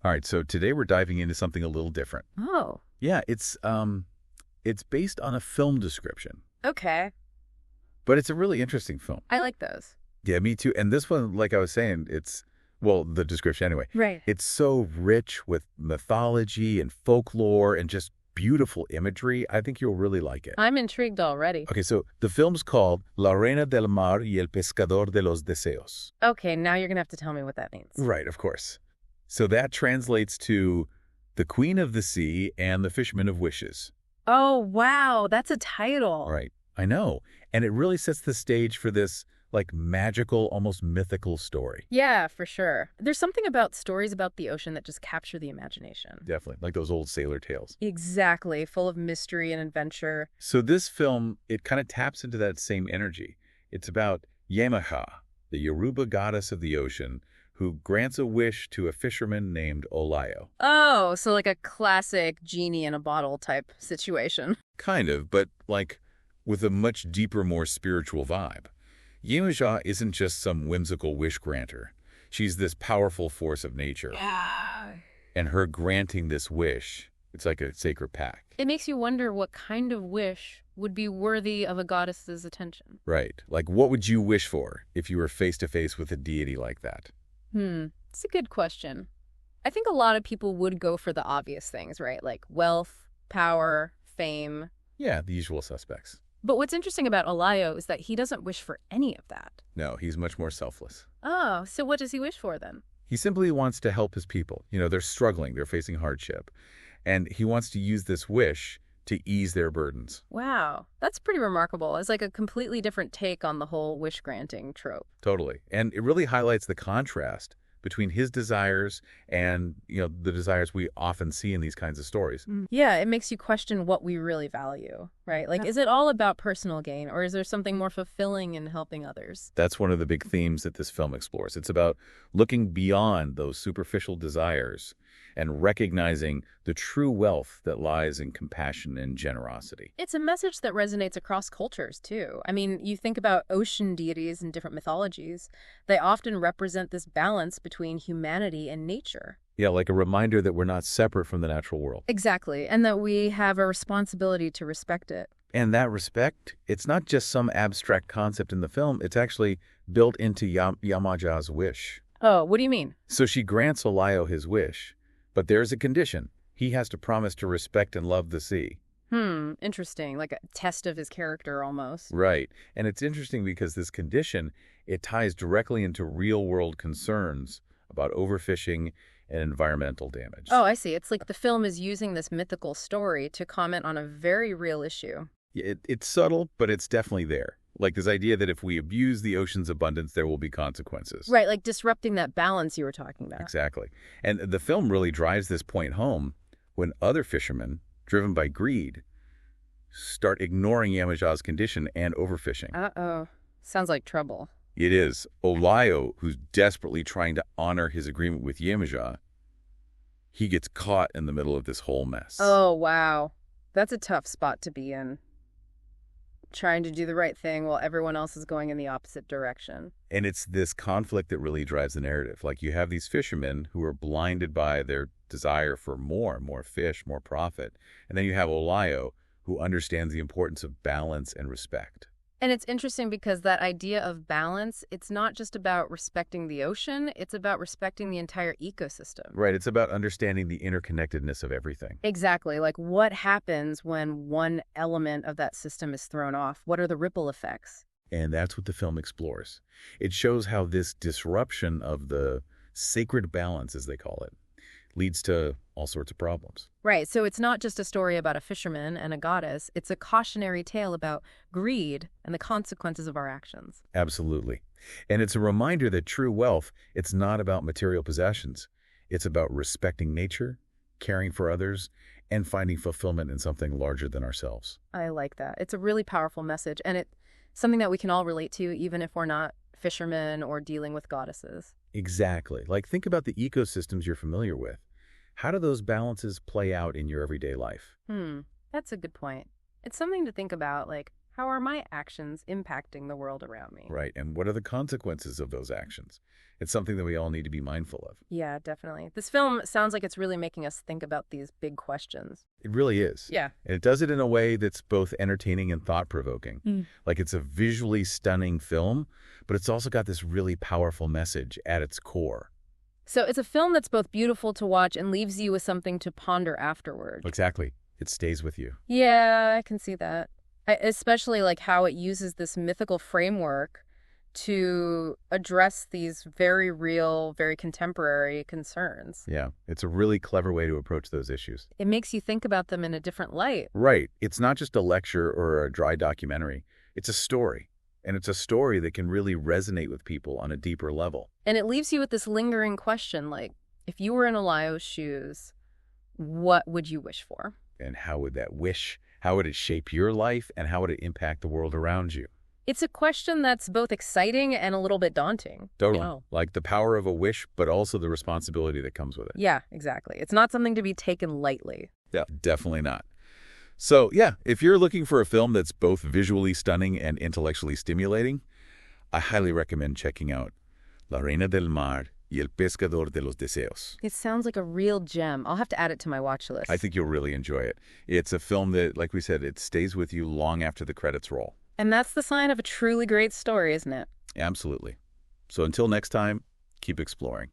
All right, so today we're diving into something a little different. Oh, Yeah, it's based on a film description, okay. but it's a really interesting film. I like those. Yeah, me too. And this one, like I was saying, well, the description anyway. Right. It's so rich with mythology and folklore and just beautiful imagery. I think you'll really like it. I'm intrigued already. Okay, so the film's called La Reina del Mar y el Pescador de los Deseos. Okay, now you're going to have to tell me what that means. Right, of course. So that translates to The Queen of the Sea and the Fisherman of Wishes. Oh, wow. That's a title. Right, I know. And it really sets the stage for this, like, magical, almost mythical story. Yeah, for sure. There's something about stories about the ocean that just capture the imagination. Definitely, like those old sailor tales. Exactly. Full of mystery and adventure. So this film, it kind of taps into that same energy. It's about Yeimajá, the Yoruba goddess of the ocean, who grants a wish to a fisherman named Olayo. Oh, so like a classic genie in a bottle type situation. Kind of, but like with a much deeper, more spiritual vibe. Yeimajá isn't just some whimsical wish granter. She's this powerful force of nature. Yeah. And her granting this wish, it's like a sacred pact. It makes you wonder what kind of wish would be worthy of a goddess's attention. Right. Like, what would you wish for if you were face to face with a deity like that? It's a good question. I think a lot of people would go for the obvious things, right? Like wealth, power, fame. Yeah, the usual suspects. But what's interesting about Olayo is that he doesn't wish for any of that. No, he's much more selfless. Oh, so what does he wish for then? He simply wants to help his people. You know, they're struggling, they're facing hardship. And he wants to use this wish to ease their burdens. Wow, that's pretty remarkable. It's like a completely different take on the whole wish-granting trope. Totally. And it really highlights the contrast between his desires and, the desires we often see in these kinds of stories. Yeah, it makes you question what we really value, right? Like, is it all about personal gain, or is there something more fulfilling in helping others? That's one of the big themes that this film explores. It's about looking beyond those superficial desires and recognizing the true wealth that lies in compassion and generosity. It's a message that resonates across cultures, too. I mean, you think about ocean deities in different mythologies. They often represent this balance between humanity and nature. Yeah, like a reminder that we're not separate from the natural world. Exactly, and that we have a responsibility to respect it. And that respect, it's not just some abstract concept in the film, it's actually built into Yeimajā's wish. Oh, what do you mean? So she grants Olayo his wish, but there's a condition. He has to promise to respect and love the sea. Interesting. Like a test of his character almost. Right. And it's interesting because this condition, it ties directly into real-world concerns about overfishing and environmental damage. Oh, I see. It's like the film is using this mythical story to comment on a very real issue. It's subtle, but it's definitely there. Like this idea that if we abuse the ocean's abundance, there will be consequences. Right, like disrupting that balance you were talking about. Exactly. And the film really drives this point home when other fishermen, driven by greed, start ignoring Yeimajā's condition and overfishing. Uh-oh. Sounds like trouble. It is. Olayo, who's desperately trying to honor his agreement with Yeimajā, he gets caught in the middle of this whole mess. Oh, wow. That's a tough spot to be in. Trying to do the right thing while everyone else is going in the opposite direction. And it's this conflict that really drives the narrative. Like you have these fishermen who are blinded by their desire for more fish, more profit. And then you have Olayo, who understands the importance of balance and respect. And it's interesting because that idea of balance, it's not just about respecting the ocean, it's about respecting the entire ecosystem. Right, it's about understanding the interconnectedness of everything. Exactly. Like what happens when one element of that system is thrown off? What are the ripple effects? And that's what the film explores. It shows how this disruption of the sacred balance, as they call it, leads to all sorts of problems. Right. So it's not just a story about a fisherman and a goddess. It's a cautionary tale about greed and the consequences of our actions. Absolutely. And it's a reminder that true wealth, it's not about material possessions. It's about respecting nature, caring for others, and finding fulfillment in something larger than ourselves. I like that. It's a really powerful message, and it's something that we can all relate to, even if we're not fishermen or dealing with goddesses. Exactly. Like think about the ecosystems you're familiar with. How do those balances play out in your everyday life? That's a good point. It's something to think about, like How are my actions impacting the world around me? Right, and what are the consequences of those actions? It's something that we all need to be mindful of. Yeah, definitely. This film sounds like it's really making us think about these big questions. It really is. Yeah. And it does it in a way that's both entertaining and thought-provoking. Mm. Like it's a visually stunning film, but it's also got this really powerful message at its core. So it's a film that's both beautiful to watch and leaves you with something to ponder afterward. Exactly. It stays with you. Yeah, I can see that. Especially like how it uses this mythical framework to address these very real, very contemporary concerns. Yeah, it's a really clever way to approach those issues. It makes you think about them in a different light. Right. It's not just a lecture or a dry documentary. It's a story. And it's a story that can really resonate with people on a deeper level. And it leaves you with this lingering question, like, if you were in Olayo's shoes, what would you wish for? And how would that wish, how would it shape your life, and how would it impact the world around you? It's a question that's both exciting and a little bit daunting. Totally. Oh. Like the power of a wish, but also the responsibility that comes with it. Yeah, exactly. It's not something to be taken lightly. Yeah, definitely not. So, yeah, if you're looking for a film that's both visually stunning and intellectually stimulating, I highly recommend checking out La Reina del Mar y El Pescador de los Deseos. It sounds like a real gem. I'll have to add it to my watch list. I think you'll really enjoy it. It's a film that, like we said, it stays with you long after the credits roll. And that's the sign of a truly great story, isn't it? Absolutely. So until next time, keep exploring.